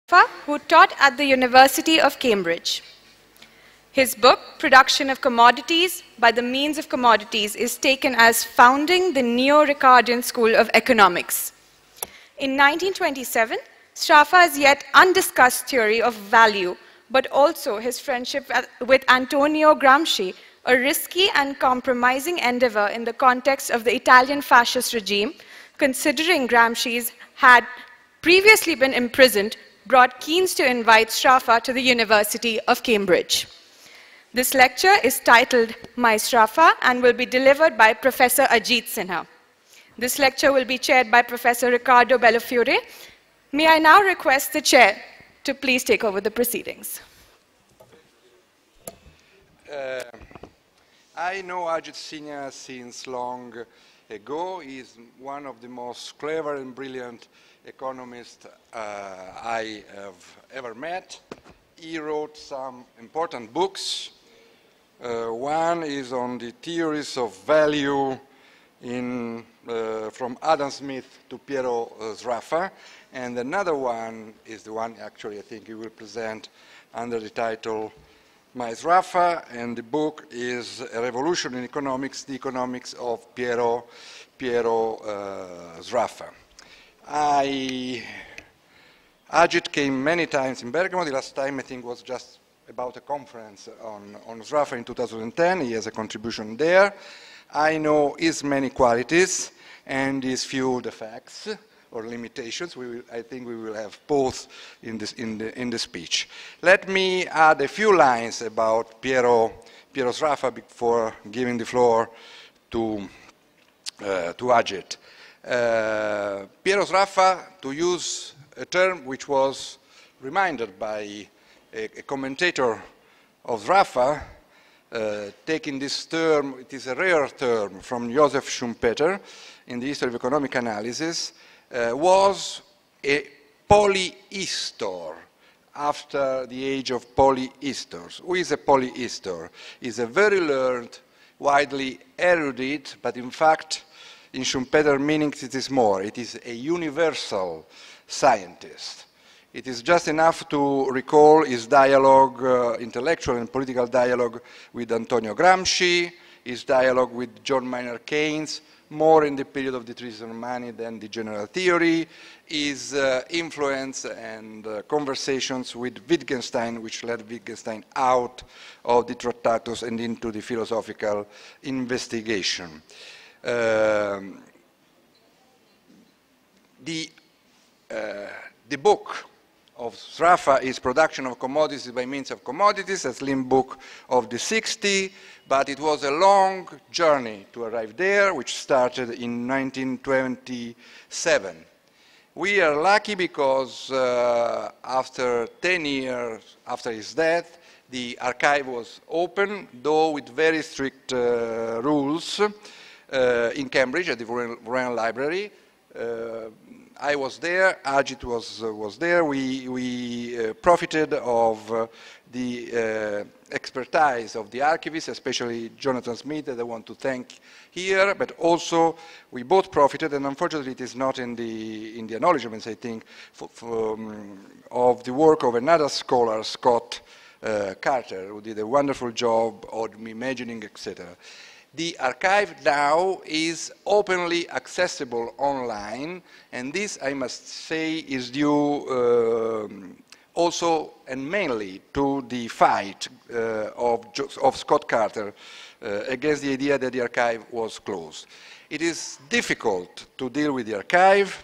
Sraffa, who taught at the University of Cambridge. His book, Production of Commodities by the Means of Commodities, is taken as founding the Neo-Ricardian school of economics. In 1927, Sraffa's yet undiscussed theory of value, but also his friendship with Antonio Gramsci, a risky and compromising endeavor in the context of the Italian fascist regime, considering Gramsci's had previously been imprisoned, brought Keynes to invite Sraffa to the University of Cambridge. This lecture is titled My Sraffa and will be delivered by Professor Ajit Sinha. This lecture will be chaired by Professor Riccardo Bellofiore. May I now request the chair to please take over the proceedings. I know Ajit Sinha since long ago. He is one of the most clever and brilliant economists I have ever met. He wrote some important books. One is on the theories of value from Adam Smith to Piero Sraffa, and another one is the one actually I think he will present under the title My Sraffa, and the book is A Revolution in Economics, the Economics of Piero Sraffa. Ajit came many times in Bergamo. The last time I think was just about a conference on Sraffa in 2010. He has a contribution there. I know his many qualities and his few defects or limitations. I think we will have both in the speech. Let me add a few lines about Piero Sraffa before giving the floor to Ajit. Piero Sraffa, to use a term which was reminded by a commentator of Sraffa, taking this term, it is a rare term from Joseph Schumpeter in the history of economic analysis, was a polyhistor after the age of polyhistors. Who is a polyhistor? Is a very learned, widely erudite, but in fact, in Schumpeter meanings it is more. It is a universal scientist. It is just enough to recall his dialogue, intellectual and political dialogue with Antonio Gramsci, his dialogue with John Maynard Keynes, more in the period of the treatise on money than the general theory, his influence and conversations with Wittgenstein, which led Wittgenstein out of the Tractatus and into the philosophical investigation. The book of Sraffa is Production of Commodities by Means of Commodities, a slim book of the 60s, but it was a long journey to arrive there, which started in 1927. We are lucky because after 10 years after his death, the archive was open, though with very strict rules in Cambridge at the Royal Library. I was there, Ajit was there. We profited of the expertise of the archivists, especially Jonathan Smith, that I want to thank here, but also we both profited, and unfortunately it is not in the acknowledgements, I think, of the work of another scholar, Scott Carter, who did a wonderful job of imagining, etc. The archive now is openly accessible online, and this, I must say, is due also and mainly to the fight of Scott Carter against the idea that the archive was closed. It is difficult to deal with the archive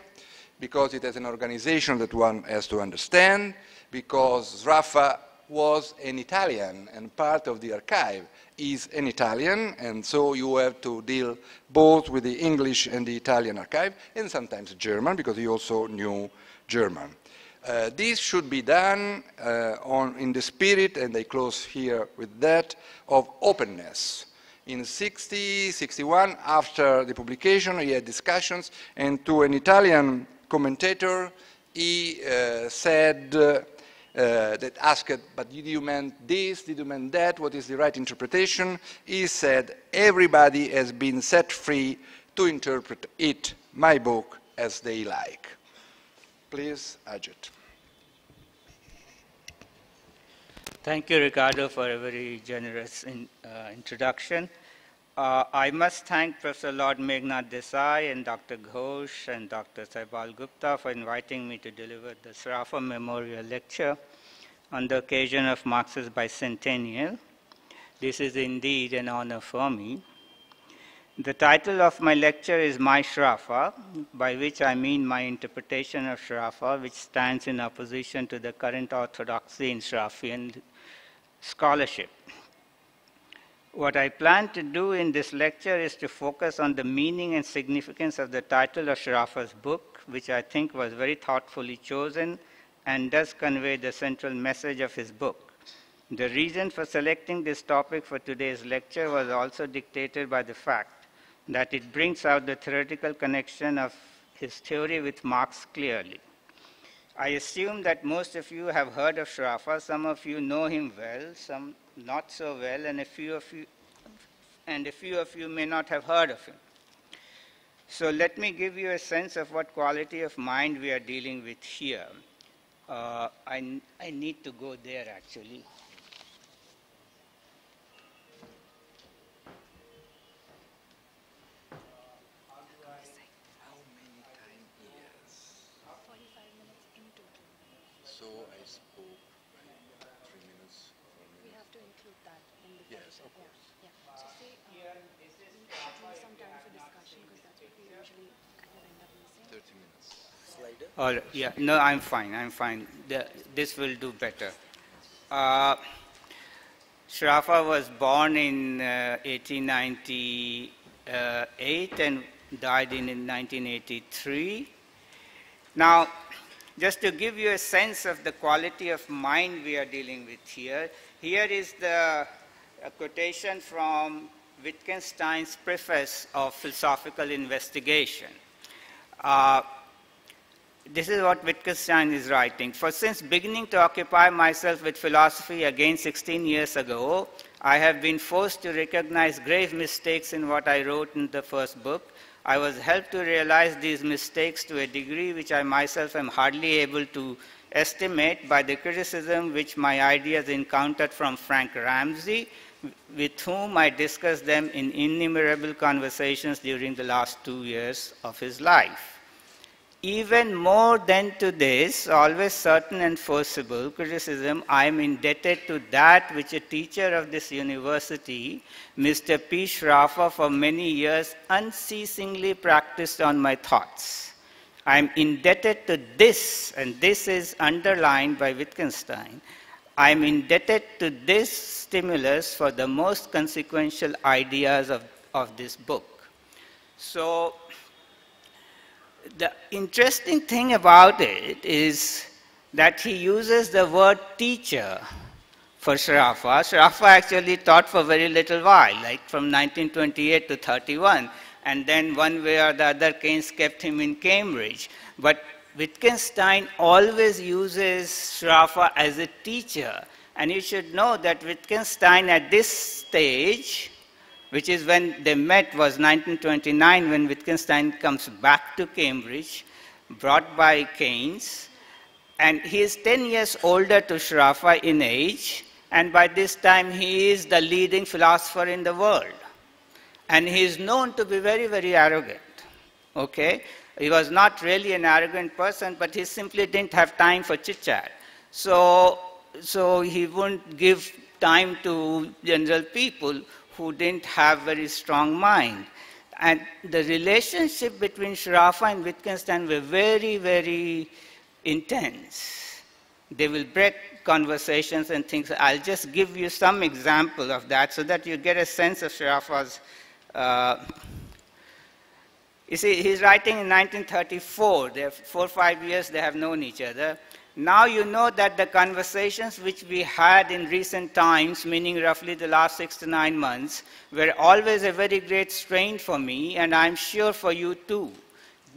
because it has an organization that one has to understand, because Sraffa was an Italian, and part of the archive is an Italian, and so you have to deal both with the English and the Italian archive, and sometimes German, because he also knew German. This should be done in the spirit, and I close here with that, of openness. In 60, 61, after the publication, he had discussions, and to an Italian commentator, he said, that asked, but did you mean this, did you mean that, what is the right interpretation? He said, everybody has been set free to interpret it, my book, as they like. Please, Ajit. Thank you, Riccardo, for a very generous introduction. I must thank Professor Lord Meghnad Desai and Dr. Ghosh and Dr. Saibal Gupta for inviting me to deliver the Sraffa Memorial Lecture on the occasion of Marx's bicentennial. This is indeed an honor for me. The title of my lecture is My Sraffa, by which I mean my interpretation of Sraffa, which stands in opposition to the current orthodoxy in Sraffian scholarship. What I plan to do in this lecture is to focus on the meaning and significance of the title of Sraffa's book, which I think was very thoughtfully chosen and does convey the central message of his book. The reason for selecting this topic for today's lecture was also dictated by the fact that it brings out the theoretical connection of his theory with Marx clearly. I assume that most of you have heard of Sraffa. Some of you know him well, some not so well, and a few of you may not have heard of him. So let me give you a sense of what quality of mind we are dealing with here. I need to go there, actually. So I spoke 3 minutes, 4 minutes. We have to include that in the Yes, of course. Yeah. So say we should some time for discussion because that's what we usually kind of end up missing. 30 minutes. Slider? All right, yeah, no, I'm fine. This will do better. Sraffa was born in 1898 and died in 1983. Now, just to give you a sense of the quality of mind we are dealing with here, here is a quotation from Wittgenstein's preface of Philosophical Investigation. This is what Wittgenstein is writing. For since beginning to occupy myself with philosophy again 16 years ago, I have been forced to recognize grave mistakes in what I wrote in the first book. I was helped to realize these mistakes to a degree which I myself am hardly able to estimate by the criticism which my ideas encountered from Frank Ramsey, with whom I discussed them in innumerable conversations during the last 2 years of his life. Even more than to this, always certain and forcible criticism, I am indebted to that which a teacher of this university, Mr. P. Sraffa, for many years unceasingly practiced on my thoughts. I am indebted to this, and this is underlined by Wittgenstein, I am indebted to this stimulus for the most consequential ideas of this book. So, the interesting thing about it is that he uses the word teacher for Sraffa. Sraffa actually taught for very little while, like from 1928 to 31, and then one way or the other Keynes kept him in Cambridge. But Wittgenstein always uses Sraffa as a teacher, and you should know that Wittgenstein at this stage, which is when they met, was 1929, when Wittgenstein comes back to Cambridge, brought by Keynes. And he is 10 years older to Sraffa in age, and by this time he is the leading philosopher in the world. And he is known to be very, very arrogant. Okay? He was not really an arrogant person, but he simply didn't have time for chit-chat. So he wouldn't give time to general people who didn't have very strong mind. And the relationship between Sraffa and Wittgenstein were very, very intense. They will break conversations and things. I'll just give you some example of that so that you get a sense of Sraffa's. You see, he's writing in 1934. They have 4 or 5 years they have known each other. Now you know that the conversations which we had in recent times, meaning roughly the last 6 to 9 months, were always a very great strain for me, and I'm sure for you too.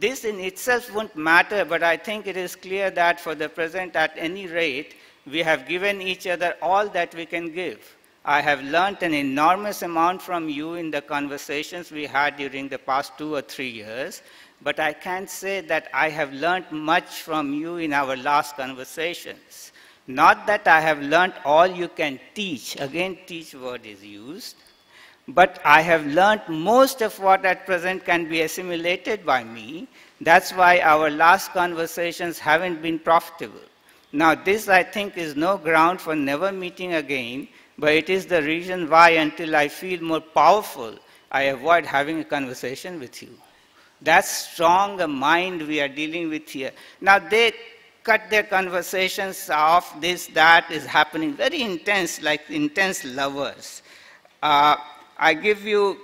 This in itself won't matter, but I think it is clear that for the present, at any rate, we have given each other all that we can give. I have learnt an enormous amount from you in the conversations we had during the past 2 or 3 years, but I can't say that I have learnt much from you in our last conversations. Not that I have learnt all you can teach, again teach word is used, but I have learnt most of what at present can be assimilated by me. That's why our last conversations haven't been profitable. Now this I think is no ground for never meeting again, but it is the reason why until I feel more powerful, I avoid having a conversation with you. That's strong a mind we are dealing with here. Now they cut their conversations off, this, that is happening, very intense, like intense lovers. I give you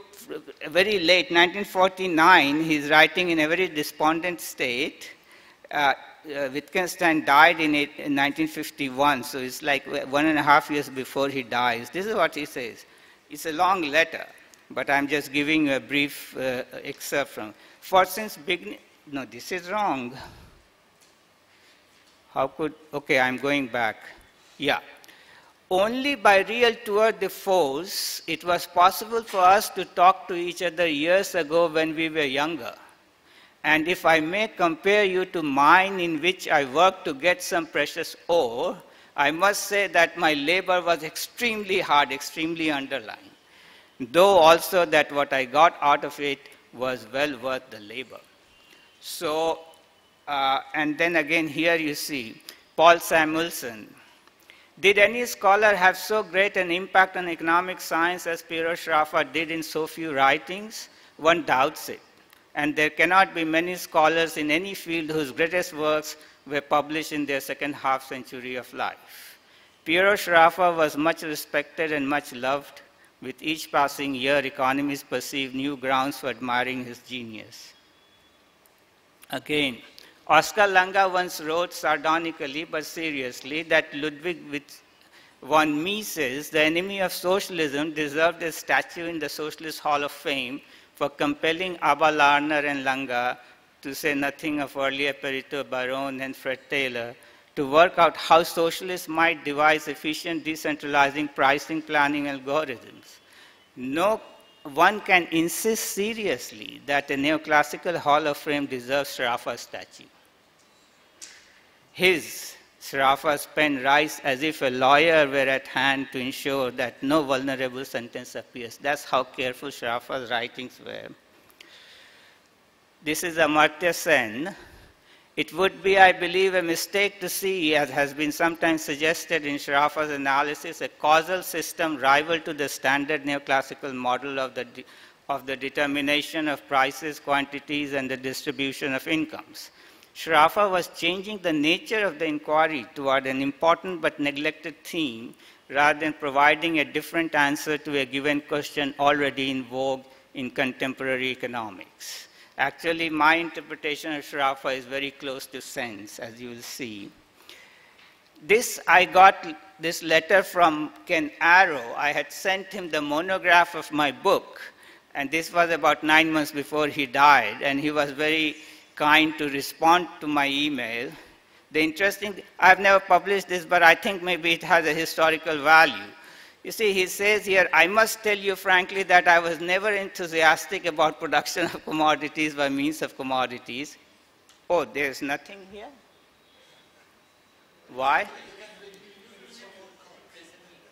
very late, 1949, he's writing in a very despondent state. Wittgenstein died in 1951, so it's like 1.5 years before he dies. This is what he says. It's a long letter, but I'm just giving a brief excerpt from. For since beginning, no, this is wrong. How could, okay, I'm going back. Yeah. Only by real tour de force, it was possible for us to talk to each other years ago when we were younger. And if I may compare you to mine in which I worked to get some precious ore, I must say that my labor was extremely hard, extremely underlined, though also that what I got out of it was well worth the labor. So, and then again here you see, Paul Samuelson. Did any scholar have so great an impact on economic science as Piero Sraffa did in so few writings? One doubts it. And there cannot be many scholars in any field whose greatest works were published in their second half century of life. Piero Sraffa was much respected and much loved. With each passing year, economists perceive new grounds for admiring his genius. Again, Oscar Langa once wrote sardonically but seriously that Ludwig von Mises, the enemy of socialism, deserved a statue in the Socialist Hall of Fame for compelling Abba Larner and Langa, to say nothing of earlier Perito Baron and Fred Taylor, to work out how socialists might devise efficient decentralizing pricing planning algorithms. No one can insist seriously that a neoclassical Hall of Fame deserves Sraffa's statue. His, Sraffa's pen writes as if a lawyer were at hand to ensure that no vulnerable sentence appears. That's how careful Sraffa's writings were. This is Amartya Sen. It would be, I believe, a mistake to see, as has been sometimes suggested in Sraffa's analysis, a causal system rival to the standard neoclassical model of the determination of prices, quantities, and the distribution of incomes. Sraffa was changing the nature of the inquiry toward an important but neglected theme rather than providing a different answer to a given question already in vogue in contemporary economics. Actually, my interpretation of Sraffa is very close to Sen's, as you will see. I got this letter from Ken Arrow. I had sent him the monograph of my book, and this was about 9 months before he died, and he was very kind to respond to my email. The interesting, I've never published this, but I think maybe it has a historical value. You see, he says here, I must tell you frankly that I was never enthusiastic about production of commodities by means of commodities. Oh, there's nothing here? Why?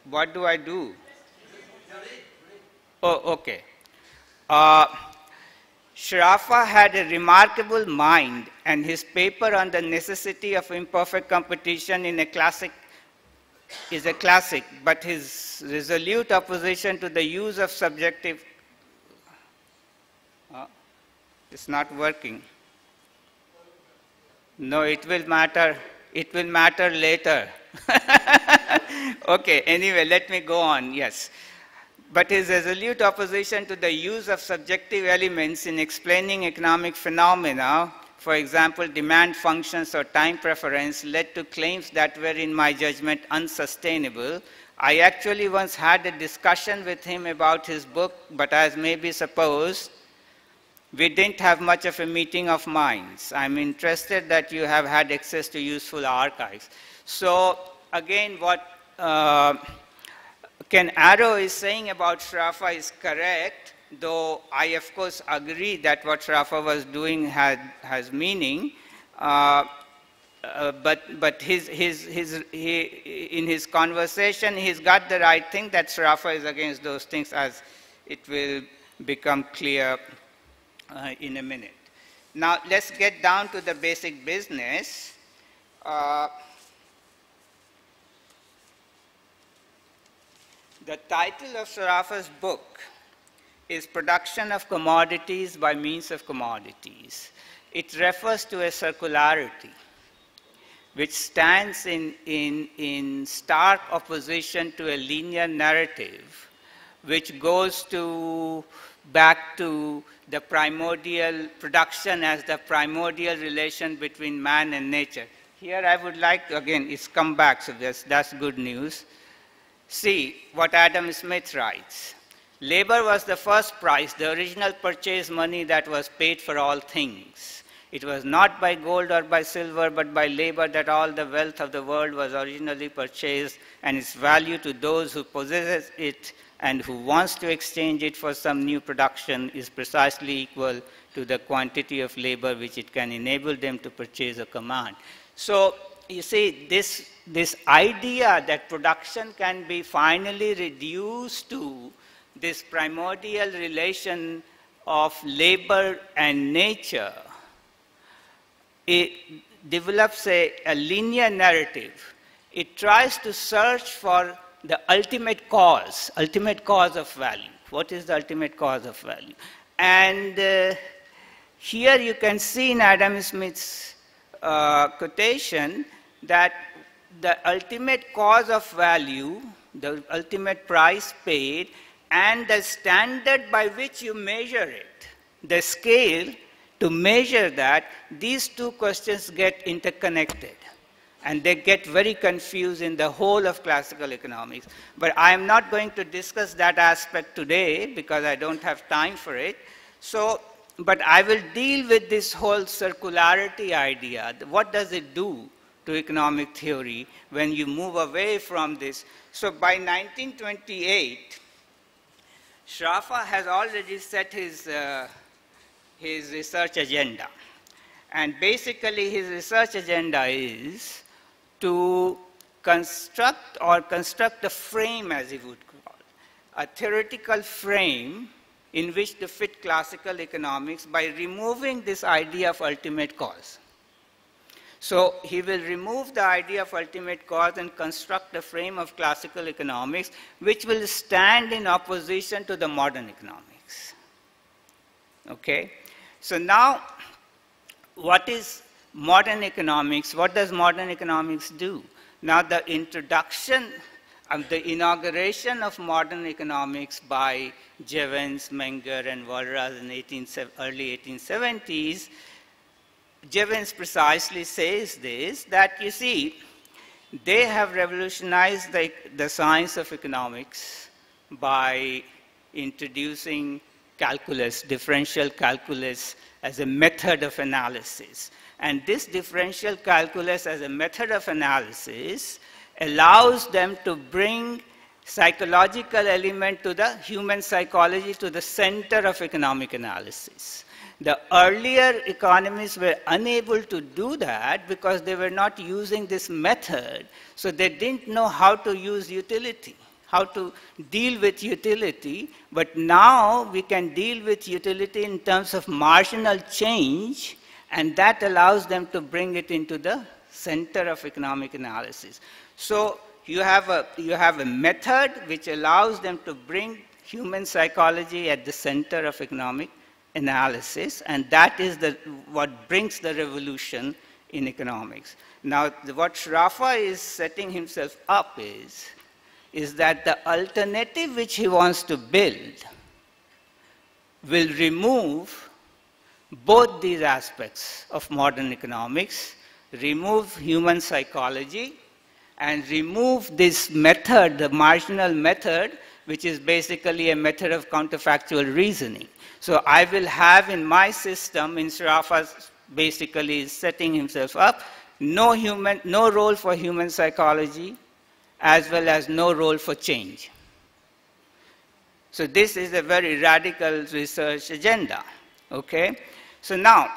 What do I do? Oh, okay. Sraffa had a remarkable mind, and his paper on the necessity of imperfect competition is a classic, but his resolute opposition to the use of subjective... it's not working. No, it will matter. It will matter later. Okay, anyway, let me go on, yes. But his resolute opposition to the use of subjective elements in explaining economic phenomena, for example, demand functions or time preference, led to claims that were, in my judgment, unsustainable. I actually once had a discussion with him about his book, but as may be supposed, we didn't have much of a meeting of minds. I'm interested that you have had access to useful archives. So again, what Ken Arrow is saying about Sraffa is correct, though I, of course, agree that what Sraffa was doing has meaning. but in his conversation, he's got the right thing, that Sraffa is against those things, as it will become clear in a minute. Now, let's get down to the basic business. The title of Sraffa's book is Production of Commodities by Means of Commodities. It refers to a circularity which stands in stark opposition to a linear narrative which goes back to the primordial production as the primordial relation between man and nature. Here I would like to, again, it's come back, so that's good news. See what Adam Smith writes. Labor was the first price, the original purchase money that was paid for all things. It was not by gold or by silver, but by labor that all the wealth of the world was originally purchased, and its value to those who possess it and who wants to exchange it for some new production is precisely equal to the quantity of labor which it can enable them to purchase or command. So you see, this idea that production can be finally reduced to this primordial relation of labor and nature, it develops a linear narrative. It tries to search for the ultimate cause of value. What is the ultimate cause of value? And here you can see in Adam Smith's quotation that the ultimate cause of value, the ultimate price paid, and the standard by which you measure it, the scale to measure that, these two questions get interconnected. And they get very confused in the whole of classical economics. But I am not going to discuss that aspect today because I don't have time for it. So, but I will deal with this whole circularity idea. What does it do to economic theory when you move away from this? So by 1928, Sraffa has already set his research agenda. And basically his research agenda is to construct a frame, as he would call, a theoretical frame in which to fit classical economics by removing this idea of ultimate cause. So he will remove the idea of ultimate cause and construct a frame of classical economics which will stand in opposition to the modern economics. Okay? So now, what is modern economics? What does modern economics do? Now, the introduction of the inauguration of modern economics by Jevons, Menger, and Walras in early 1870s, Jevons precisely says this, that you see, they have revolutionized the science of economics by introducing calculus, differential calculus, as a method of analysis. And this differential calculus as a method of analysis allows them to bring psychological element to the human psychology to the center of economic analysis. The earlier economists were unable to do that because they were not using this method, so they didn't know how to use utility, how to deal with utility, but now we can deal with utility in terms of marginal change, and that allows them to bring it into the center of economic analysis. So you have a method which allows them to bring human psychology at the center of economic analysis, and that is what brings the revolution in economics. Now, what Sraffa is setting himself up is that the alternative which he wants to build will remove both these aspects of modern economics, remove human psychology, and remove this method, the marginal method, which is basically a method of counterfactual reasoning. So I will have in my system, in Sraffa basically is setting himself up, no role for human psychology, as well as no role for change. So this is a very radical research agenda, okay? So now,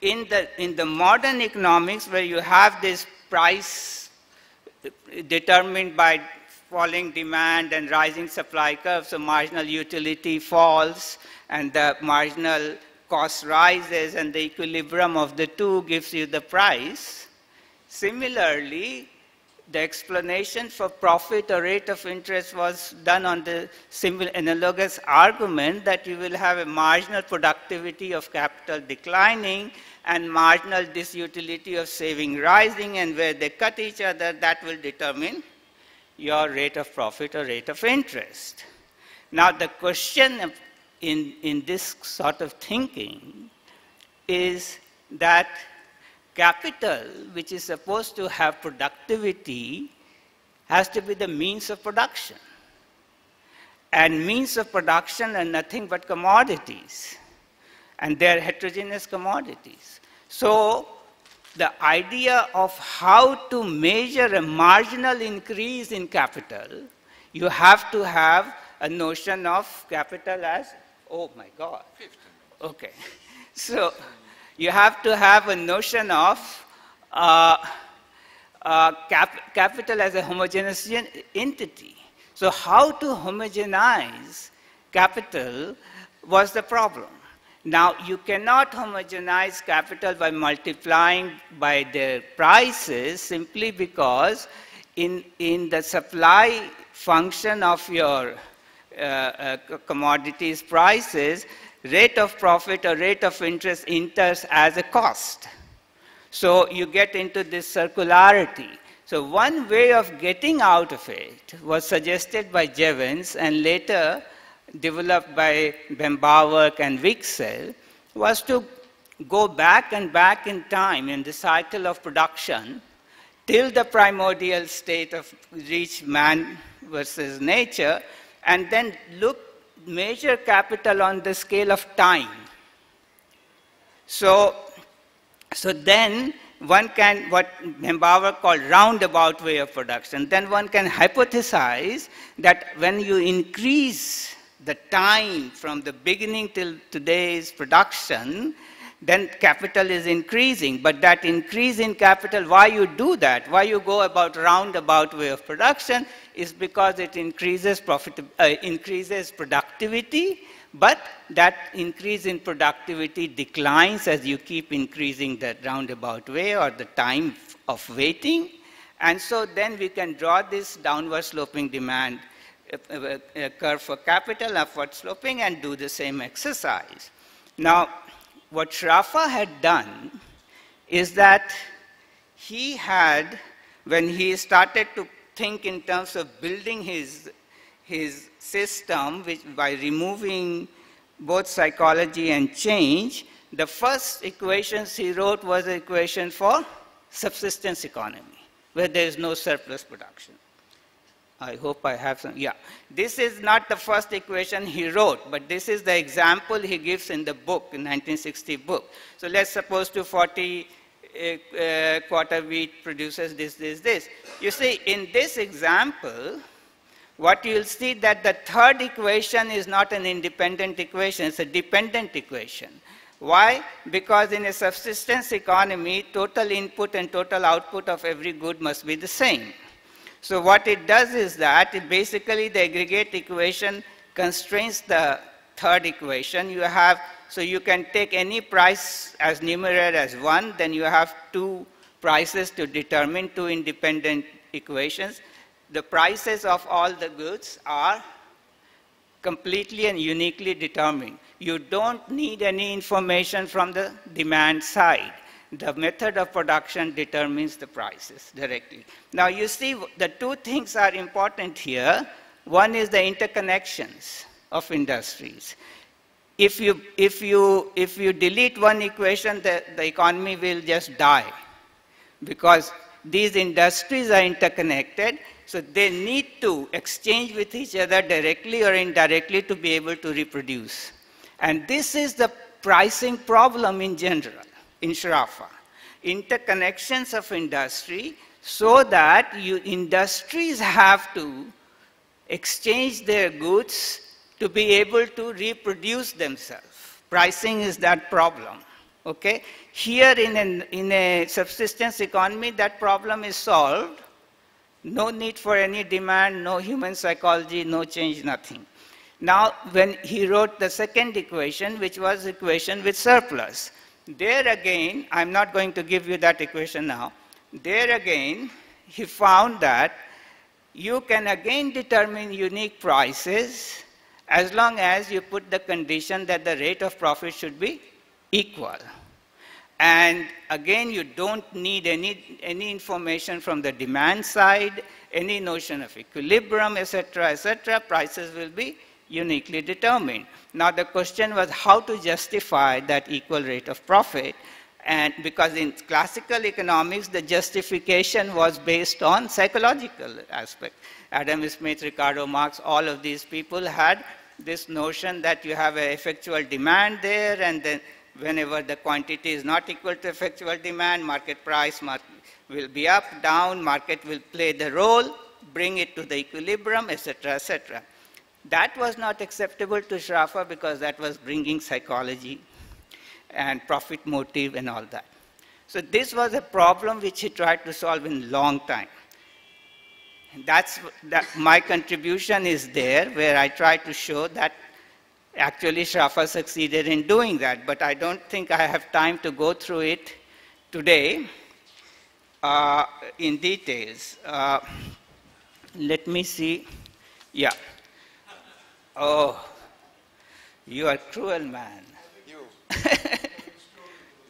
in the modern economics where you have this price determined by falling demand and rising supply curve, so marginal utility falls and the marginal cost rises and the equilibrium of the two gives you the price. Similarly, the explanation for profit or rate of interest was done on the analogous argument that you will have a marginal productivity of capital declining and marginal disutility of saving rising, and where they cut each other, that will determine your rate of profit or rate of interest. Now, the question in this sort of thinking is that capital, which is supposed to have productivity, has to be the means of production. And means of production are nothing but commodities. And they're heterogeneous commodities. So the idea of how to measure a marginal increase in capital, you have to have a notion of capital as, oh my God. 15. Okay. So you have to have a notion of capital as a homogeneous entity. So how to homogenize capital was the problem. Now, you cannot homogenize capital by multiplying by their prices simply because in the supply function of your commodities prices, rate of profit or rate of interest enters as a cost. So you get into this circularity. So one way of getting out of it was suggested by Jevons and later developed by Bembauer and Wicksell, was to go back and back in time in the cycle of production till the primordial state of reach man versus nature, and then measure capital on the scale of time. So then one can, what Bembauer called roundabout way of production, then one can hypothesize that when you increase the time from the beginning till today's production, then capital is increasing. But that increase in capital, why you do that, why you go about roundabout way of production, is because it increases productivity, but that increase in productivity declines as you keep increasing that roundabout way or the time of waiting. And so then we can draw this downward sloping demand curve for capital, upward sloping, and do the same exercise. Now, what Sraffa had done is that he had, when he started to think in terms of building his system, by removing both psychology and change, the first equations he wrote was the equation for subsistence economy, where there is no surplus production. I hope I have some, yeah. This is not the first equation he wrote, but this is the example he gives in the book, in 1960 book. So let's suppose 240 quarter wheat produces this. You see, in this example, what you'll see that the third equation is not an independent equation, it's a dependent equation. Why? Because in a subsistence economy, total input and total output of every good must be the same. So what it does is that it basically the aggregate equation constrains the third equation. You have, so you can take any price as numerator as 1, then you have 2 prices to determine 2 independent equations. The prices of all the goods are completely and uniquely determined. You don't need any information from the demand side. The method of production determines the prices directly. Now you see the 2 things are important here. One is the interconnections of industries. If you delete one equation, the economy will just die, because these industries are interconnected, so they need to exchange with each other directly or indirectly to be able to reproduce. And this is the pricing problem in general, in Sraffa. Interconnections of industry, so that industries have to exchange their goods to be able to reproduce themselves. Pricing is that problem. Okay? Here in a subsistence economy, that problem is solved. No need for any demand, no human psychology, no change, nothing. Now, when he wrote the second equation, which was equation with surplus, there again, I'm not going to give you that equation now. There again, he found that you can again determine unique prices as long as you put the condition that the rate of profit should be equal. And again, you don't need any information from the demand side, any notion of equilibrium, etc., prices will be uniquely determined. Now the question was how to justify that equal rate of profit, and because in classical economics the justification was based on psychological aspect. Adam Smith, Riccardo, Marx, all of these people had this notion that you have an effectual demand there, and then whenever the quantity is not equal to effectual demand, market price will be up, down, market will play the role, bring it to the equilibrium, etc., etc. That was not acceptable to Sraffa because that was bringing psychology and profit motive and all that. So this was a problem which he tried to solve in a long time. My contribution is there, where I try to show that actually Sraffa succeeded in doing that, but I don't think I have time to go through it today in details. Let me see. Yeah. Oh, you are cruel, man. You.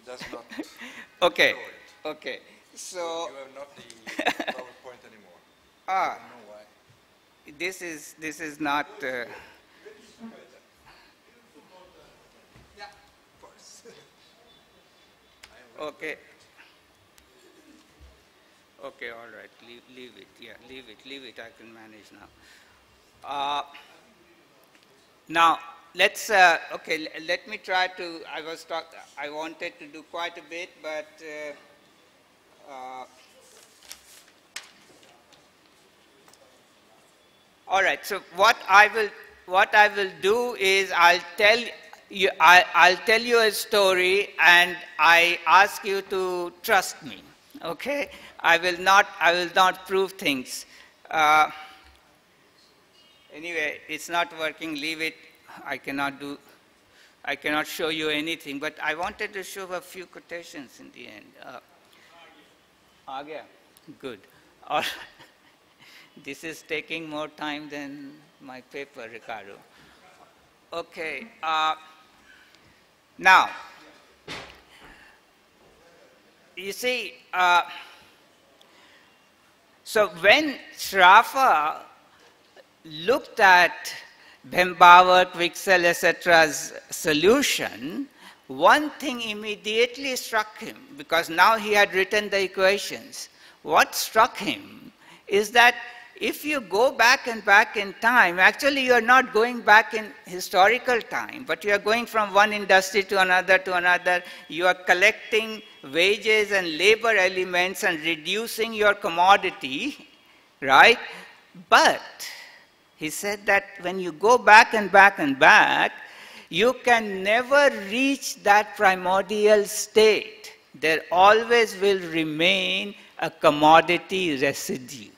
Does not. Okay, okay. So You have not the PowerPoint anymore. Ah, I don't know why. this is not. Yeah, of course. Okay. Okay, all right. Leave it. Yeah, leave it. I can manage now. Now let's. Okay, let me try to. I wanted to do quite a bit, but. All right. So what I will do is I'll tell you a story, and I ask you to trust me. Okay. I will not prove things. Anyway, it's not working. Leave it. I cannot show you anything. But I wanted to show a few quotations in the end. Aa gaya? Good. All right. This is taking more time than my paper, Riccardo. Okay. Now, you see, so when Sraffa looked at Bembauer, Quixel, etc.'s solution, one thing immediately struck him, because now he had written the equations. What struck him is that if you go back and back in time, actually you are not going back in historical time, but you are going from one industry to another. You are collecting wages and labor elements and reducing your commodity, right? But he said that when you go back and back and back, you can never reach that primordial state. There always will remain a commodity residue.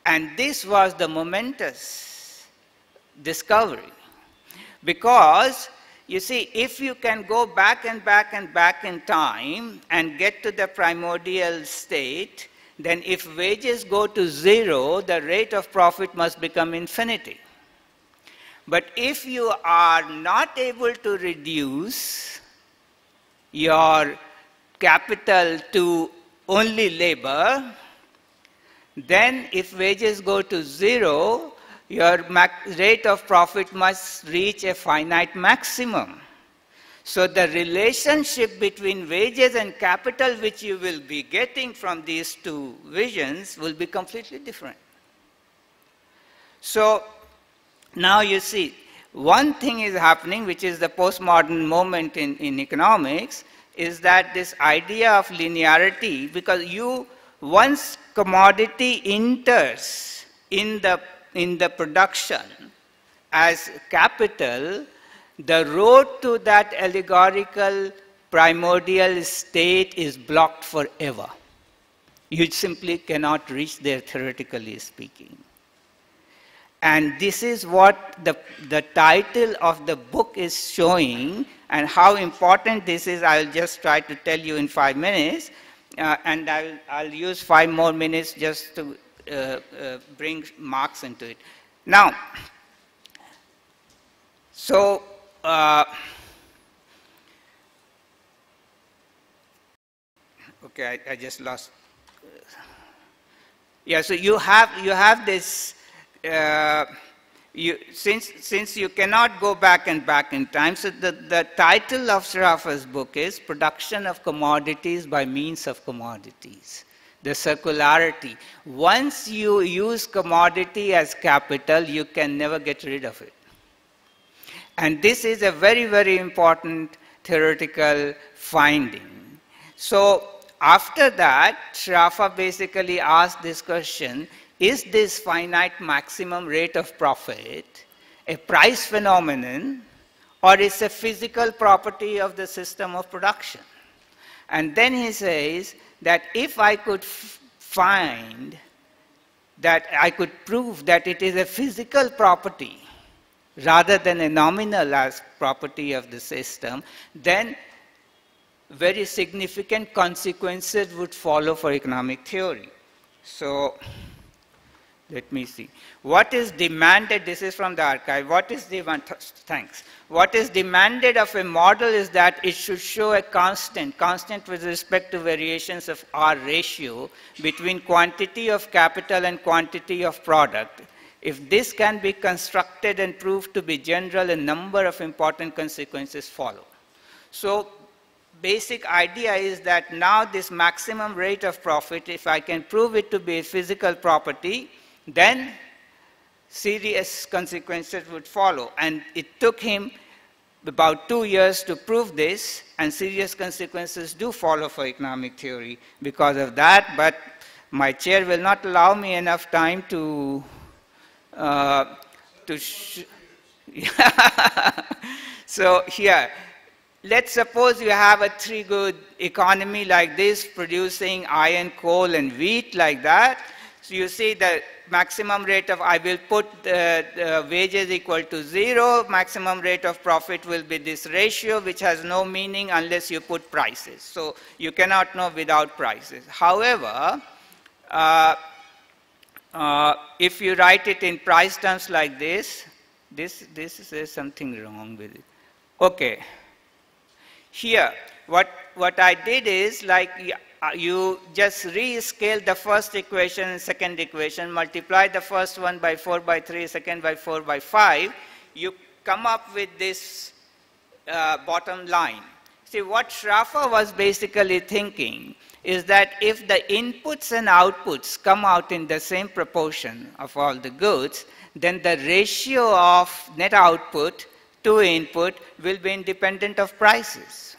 And this was the momentous discovery. Because, you see, if you can go back and back and back in time and get to the primordial state, then if wages go to zero, the rate of profit must become infinity. But if you are not able to reduce your capital to only labor, then if wages go to zero, your rate of profit must reach a finite maximum. So the relationship between wages and capital which you will be getting from these two visions will be completely different. So now you see, one thing is happening, which is the postmodern moment in economics, is that this idea of linearity, because once commodity enters in the production as capital, the road to that allegorical primordial state is blocked forever. You simply cannot reach there, theoretically speaking. And this is what the title of the book is showing, and how important this is. I'll just try to tell you in 5 minutes, and I'll use 5 more minutes just to bring Marx into it. Now, so okay, I just lost. Yeah, so you have this. Since you cannot go back in time, so the title of Sraffa's book is Production of Commodities by Means of Commodities. The circularity. Once you use commodity as capital, you can never get rid of it. And this is a very, very important theoretical finding. So after that, Sraffa basically asked this question: is this finite maximum rate of profit a price phenomenon, or is a physical property of the system of production? And then he says that if I could find that I could prove that it is a physical property rather than a nominal as property of the system, then very significant consequences would follow for economic theory. So let me see. What is demanded, this is from the archive, what is thanks. What is demanded of a model is that it should show a constant with respect to variations of R ratio between quantity of capital and quantity of product. If this can be constructed and proved to be general, a number of important consequences follow. So basic idea is that now this maximum rate of profit, if I can prove it to be a physical property, then serious consequences would follow. And it took him about 2 years to prove this, and serious consequences do follow for economic theory because of that, but my chair will not allow me enough time to so here, let's suppose you have a 3 good economy like this, producing iron, coal, and wheat like that. So you see the maximum rate of, I will put the wages equal to 0, maximum rate of profit will be this ratio, which has no meaning unless you put prices. So you cannot know without prices. However, if you write it in price terms like this is something wrong with it. Okay. Here, what I did is, like, you just rescale the first equation and second equation, multiply the first one by 4 by 3, second by 4 by 5, you come up with this bottom line. See, what Sraffa was basically thinking is that if the inputs and outputs come out in the same proportion of all the goods, then the ratio of net output to input will be independent of prices.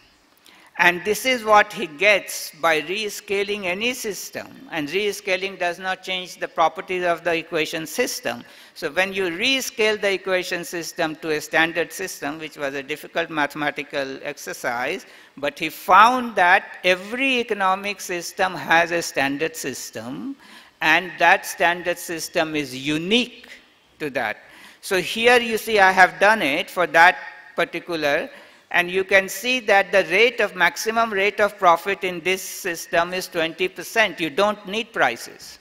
And this is what he gets by rescaling any system. And rescaling does not change the properties of the equation system. So when you rescale the equation system to a standard system, which was a difficult mathematical exercise, but he found that every economic system has a standard system, and that standard system is unique to that. So here you see I have done it for that particular, and you can see that the rate of maximum rate of profit in this system is 20%. You don't need prices.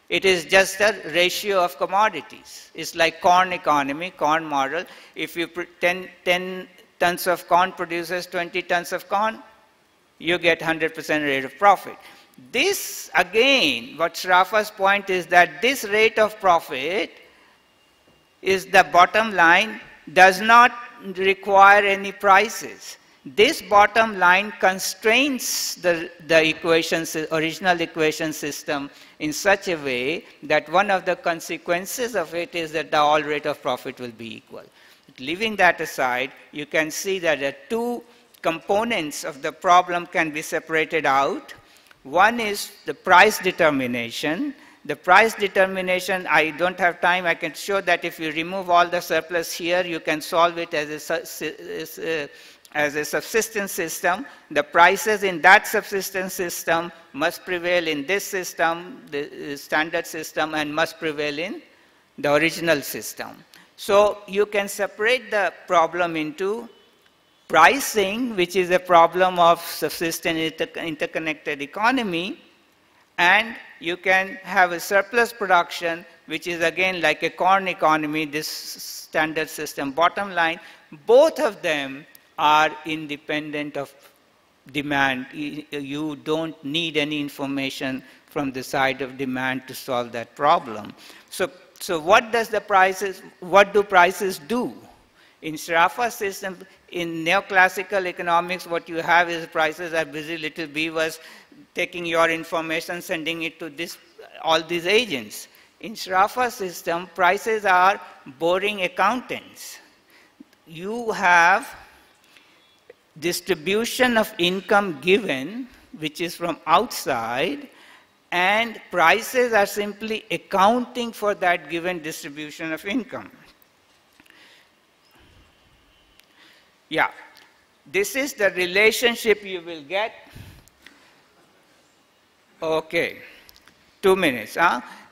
It is just a ratio of commodities. It's like corn economy, corn model. If you 10 tons of corn produces 20 tons of corn, you get 100% rate of profit. This, again, what Sraffa's point is that this rate of profit is the bottom line, does not require any prices. This bottom line constrains the original equation system in such a way that one of the consequences of it is that the all rate of profit will be equal. Leaving that aside, you can see that the 2 components of the problem can be separated out. One is the price determination, The price determination, I don't have time. I can show that if you remove all the surplus here, you can solve it as a subsistence system. The prices in that subsistence system must prevail in this system, the standard system, and must prevail in the original system. So you can separate the problem into pricing, which is a problem of subsistent interconnected economy, and you can have a surplus production, which is again like a corn economy, this standard system bottom line. Both of them are independent of demand. You don't need any information from the side of demand to solve that problem. So what do prices do? In Sraffa system, in neoclassical economics, what you have is prices are busy little beavers taking your information, sending it to all these agents. In Sraffa system, prices are boring accountants. You have distribution of income given, which is from outside, and prices are simply accounting for that given distribution of income. Yeah, this is the relationship you will get. Okay, 2 minutes.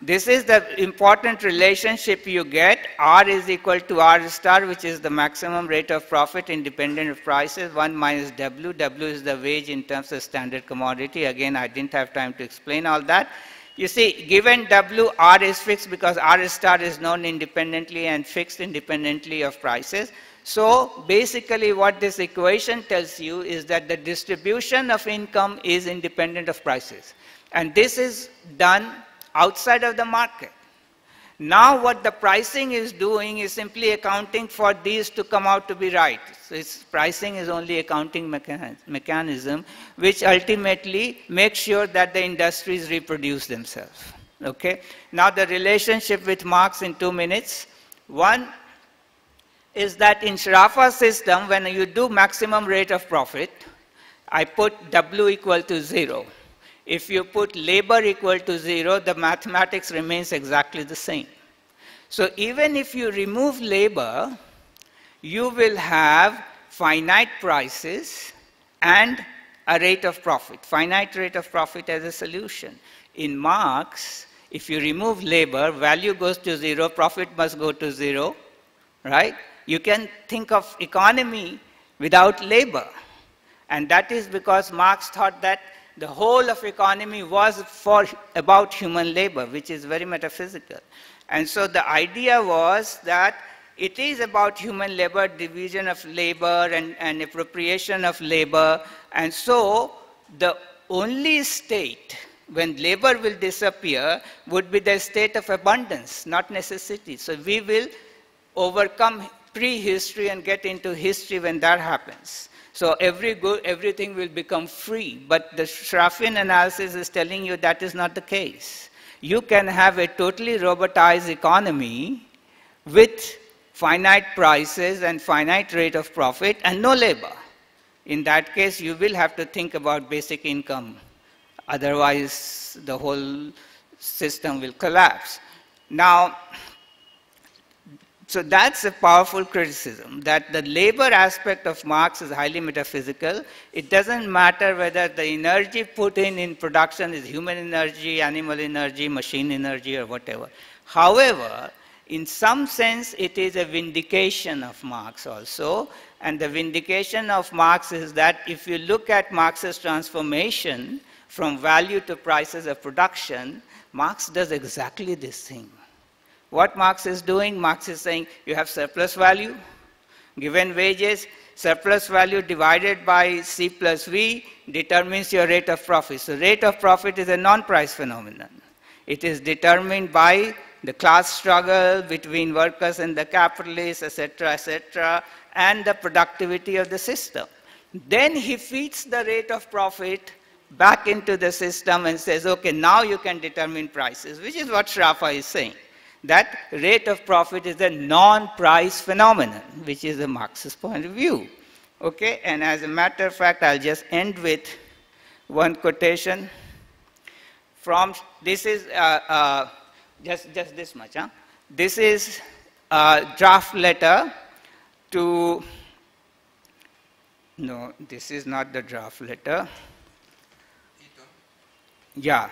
This is the important relationship you get. R is equal to R star, which is the maximum rate of profit independent of prices, 1 minus W. W is the wage in terms of standard commodity. Again, I didn't have time to explain all that. You see, given W, R is fixed because R star is known independently and fixed independently of prices. So basically what this equation tells you is that the distribution of income is independent of prices. And this is done outside of the market. Now what the pricing is doing is simply accounting for these to come out to be right. So pricing is only accounting mechanism which ultimately makes sure that the industries reproduce themselves. Okay? Now the relationship with Marx in 2 minutes. One is that in Sraffa system, when you do maximum rate of profit, I put W equal to 0. If you put labor equal to 0, the mathematics remains exactly the same. So even if you remove labor, you will have finite prices and a rate of profit, finite rate of profit as a solution. In Marx, if you remove labor, value goes to 0, profit must go to 0, right? You can think of economy without labor. And that is because Marx thought that the whole of economy was about human labor, which is very metaphysical. And so the idea was that it is about human labor, division of labor and appropriation of labor. And so the only state when labor will disappear would be the state of abundance, not necessity. So we will overcome prehistory and get into history when that happens. So everything will become free. But the Sraffian analysis is telling you that is not the case. You can have a totally robotized economy with finite prices and finite rate of profit and no labor. In that case, you will have to think about basic income. Otherwise, the whole system will collapse. Now, so that's a powerful criticism, that the labor aspect of Marx is highly metaphysical. It doesn't matter whether the energy put in production is human energy, animal energy, machine energy, or whatever. However, in some sense, it is a vindication of Marx also. And the vindication of Marx is that if you look at Marx's transformation from value to prices of production, Marx does exactly this thing. What Marx is doing, Marx is saying you have surplus value, given wages, surplus value divided by C plus V determines your rate of profit. So rate of profit is a non-price phenomenon. It is determined by the class struggle between workers and the capitalists, etc., and the productivity of the system. Then he feeds the rate of profit back into the system and says, okay, now you can determine prices, which is what Sraffa is saying. That rate of profit is a non-price phenomenon, which is the Marxist point of view. Okay, and as a matter of fact, I'll just end with one quotation From this is just this much. Huh? This is a draft letter to. No, this is not the draft letter. Eaton. Yeah.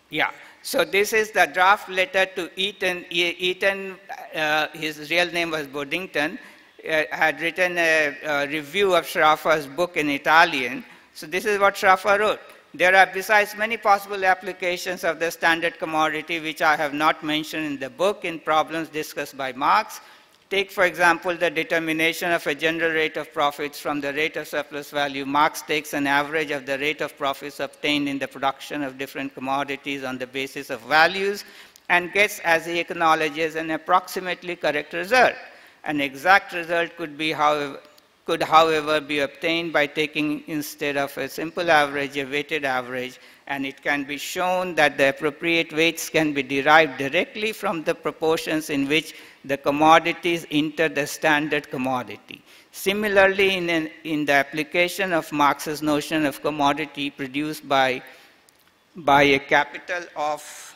Yeah. So this is the draft letter to Eaton. Eaton, his real name was Boddington, had written a review of Sraffa's book in Italian. So this is what Sraffa wrote. There are besides many possible applications of the standard commodity which I have not mentioned in the book in problems discussed by Marx. Take, for example, the determination of a general rate of profits from the rate of surplus value. Marx takes an average of the rate of profits obtained in the production of different commodities on the basis of values and gets, as he acknowledges, an approximately correct result. An exact result could, however, be obtained by taking, instead of a simple average, a weighted average, and it can be shown that the appropriate weights can be derived directly from the proportions in which the commodities enter the standard commodity. Similarly, in the application of Marx's notion of commodity produced by a capital of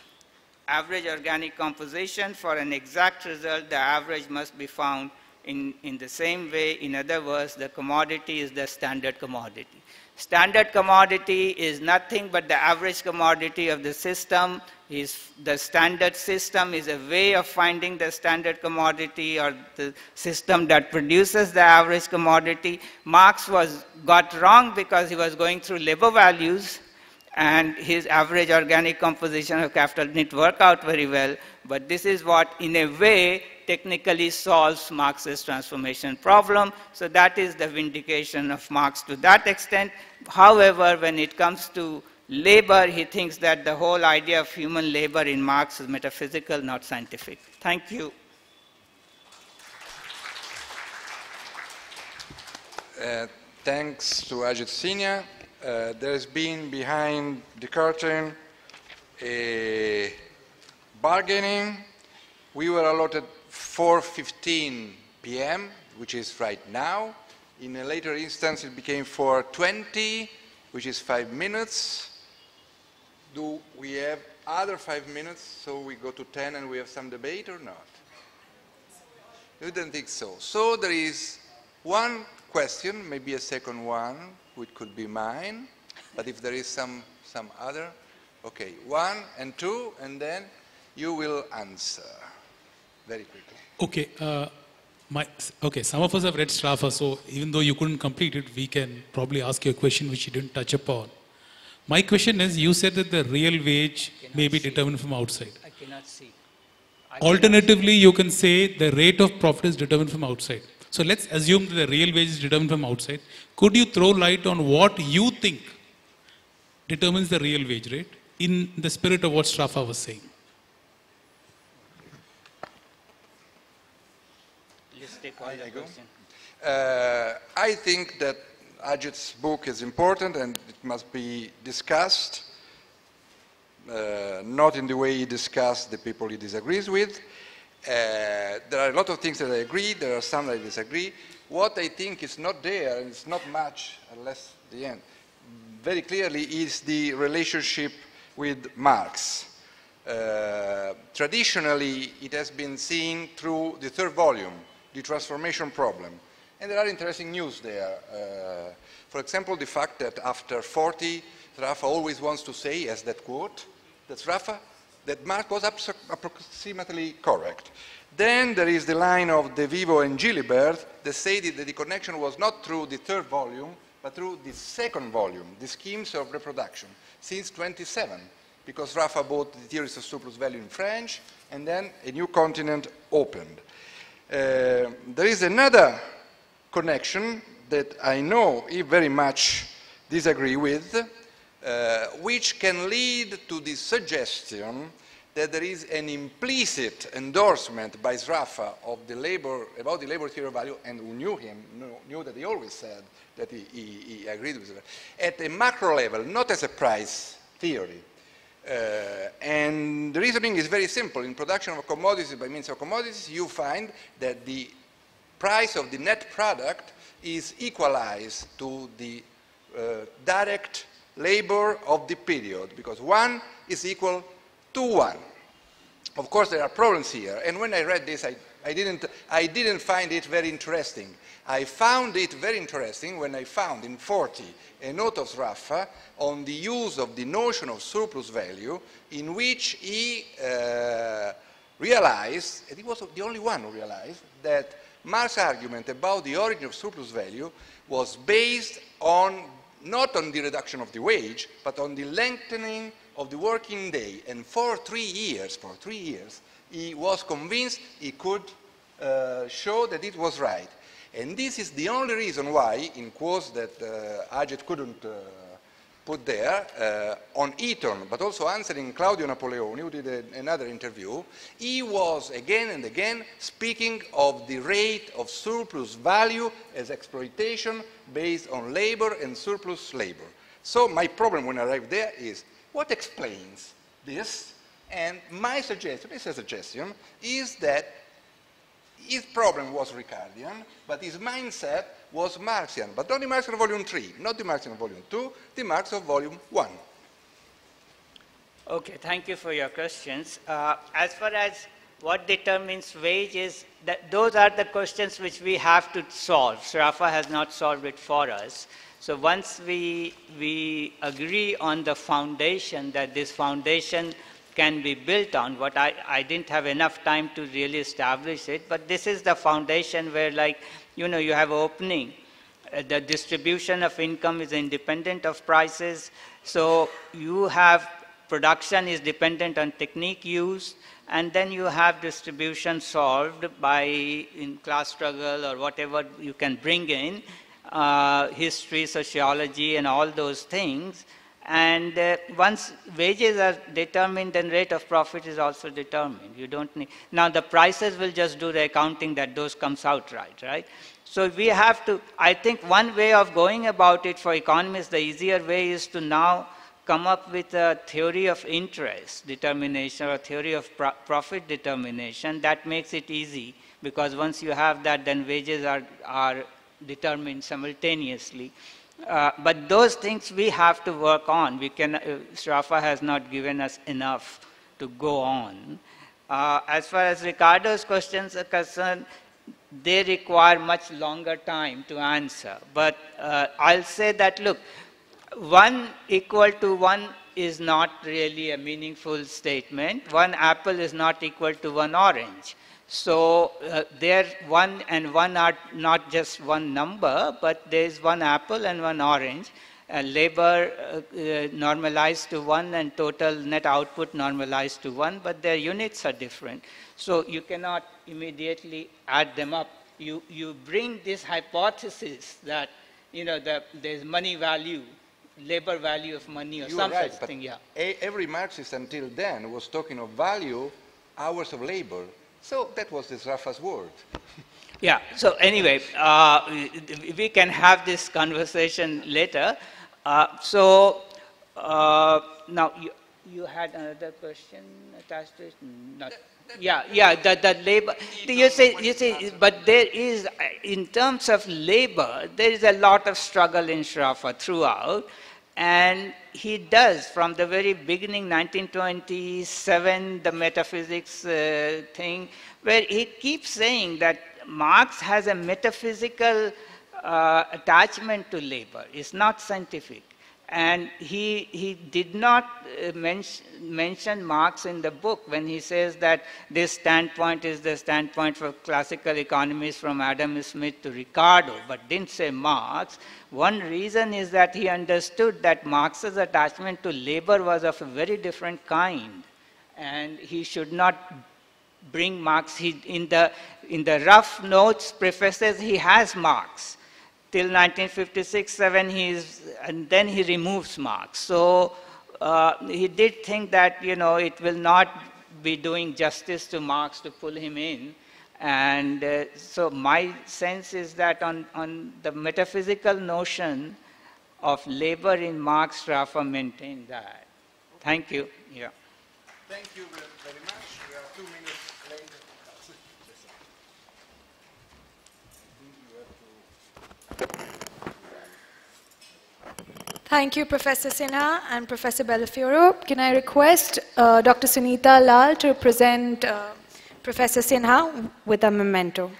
average organic composition, for an exact result, the average must be found in the same way. In other words, the commodity is the standard commodity. Standard commodity is nothing but the average commodity of the system. The standard system is a way of finding the standard commodity or the system that produces the average commodity. Marx got wrong because he was going through labor values, and his average organic composition of capital didn't work out very well. But this is what, in a way, technically solves Marx's transformation problem. So that is the vindication of Marx to that extent. However, when it comes to labor, he thinks that the whole idea of human labor in Marx is metaphysical, not scientific. Thank you. Thanks to Ajit Sinha. There's been behind the curtain a bargaining. We were allotted 4:15 p.m., which is right now. In a later instance, it became 4:20, which is 5 minutes. Do we have other 5 minutes, so we go to 10 and we have some debate or not? You don't think so. So there is one question, maybe a second one, which could be mine, but if there is some other, okay, 1 and 2, and then you will answer very quickly. Okay, some of us have read Sraffa, so even though you couldn't complete it, we can probably ask you a question which you didn't touch upon. My question is, you said that the real wage may be determined from outside. I cannot see. Alternatively, you can say the rate of profit is determined from outside. So let's assume that the real wage is determined from outside. Could you throw light on what you think determines the real wage rate in the spirit of what Sraffa was saying? Let's take all the question. I think that Ajit's book is important and it must be discussed, not in the way he discussed the people he disagrees with. There are a lot of things that I agree, there are some that I disagree. What I think is not there, and it's not much, unless the end, very clearly is the relationship with Marx. Traditionally, it has been seen through the third volume, the transformation problem. And there are interesting news there. For example, the fact that after 40, Sraffa always wants to say, as that quote, that Marx was approximately correct. Then there is the line of De Vivo and Gilibert that say that the connection was not through the third volume, but through the second volume, the schemes of reproduction, since 27, because Sraffa bought the theories of surplus value in French, and then a new continent opened. There is another connection that I know he very much disagree with, which can lead to the suggestion that there is an implicit endorsement by Sraffa of the labor, about the labor theory of value, and who knew him, knew that he always said that he agreed with it, at a macro level, not as a price theory. And the reasoning is very simple. In production of commodities by means of commodities, you find that the price of the net product is equalized to the direct labor of the period, because 1 is equal to 1. Of course, there are problems here, and when I read this, I didn't find it very interesting. I found it very interesting when I found in 40 a note of Sraffa on the use of the notion of surplus value, in which he realized, and he was the only one who realized, that Marx's argument about the origin of surplus value was based on not on the reduction of the wage, but on the lengthening of the working day. And for 3 years, he was convinced he could show that it was right. And this is the only reason why, in quotes that Ajit couldn't put there, on Eaton, but also answering Claudio Napoleoni, who did another interview, he was again and again speaking of the rate of surplus value as exploitation based on labor and surplus labor. So my problem when I arrived there is, what explains this? And my suggestion, is that his problem was Ricardian, but his mindset was Marxian, but not the Marxian of volume 3, not the Marxian of volume 2, the Marx of volume 1. Okay, thank you for your questions. As far as what determines wages, those are the questions which we have to solve. Sraffa has not solved it for us. So once we agree on the foundation, that this foundation can be built on, what I didn't have enough time to really establish it, but this is the foundation where, like, you know, you have opening. The distribution of income is independent of prices. So you have production is dependent on technique used, and then you have distribution solved by in class struggle or whatever you can bring in, history, sociology, and all those things. And once wages are determined, then rate of profit is also determined. You don't need, now the prices will just do the accounting that those comes out right? So we have to, I think one way of going about it for economists, the easier way is to now come up with a theory of interest determination or theory of profit determination. That makes it easy, because once you have that, then wages are determined simultaneously. But those things we have to work on. We can, Sraffa has not given us enough to go on. As far as Riccardo's questions are concerned, they require much longer time to answer. But I'll say that, look, 1 equal to 1 is not really a meaningful statement. 1 apple is not equal to 1 orange. So there 1 and 1 are not just one number, but there is 1 apple and 1 orange. Labor normalized to 1 and total net output normalized to 1, but their units are different. So you cannot immediately add them up. You bring this hypothesis that, you know, there's money value, labor value of money or some such thing. Yeah. Every Marxist until then was talking of value, hours of labor. So that was this Sraffa's word. Yeah, so anyway, we can have this conversation later. Now you had another question attached to it? Not, the labor. You say, but there is, in terms of labor, there is a lot of struggle in Sraffa throughout. And he does, from the very beginning, 1927, the metaphysics thing, where he keeps saying that Marx has a metaphysical attachment to labor. It's not scientific. And he did not mention Marx in the book when he says that this standpoint is the standpoint for classical economists from Adam Smith to Riccardo, but didn't say Marx. One reason is that he understood that Marx's attachment to labor was of a very different kind, and he should not bring Marx. In the rough notes prefaces, he has Marx. Till 1956-7, and then he removes Marx. So he did think that, you know, it will not be doing justice to Marx to pull him in. And so my sense is that on the metaphysical notion of labor in Marx, Sraffa maintained that. Thank you. Yeah. Thank you very much. We are 2 minutes late. I think you have to... Thank you, Professor Sinha and Professor Bellofiore. Can I request Dr. Sunita Lal to present Professor Sinha with a memento?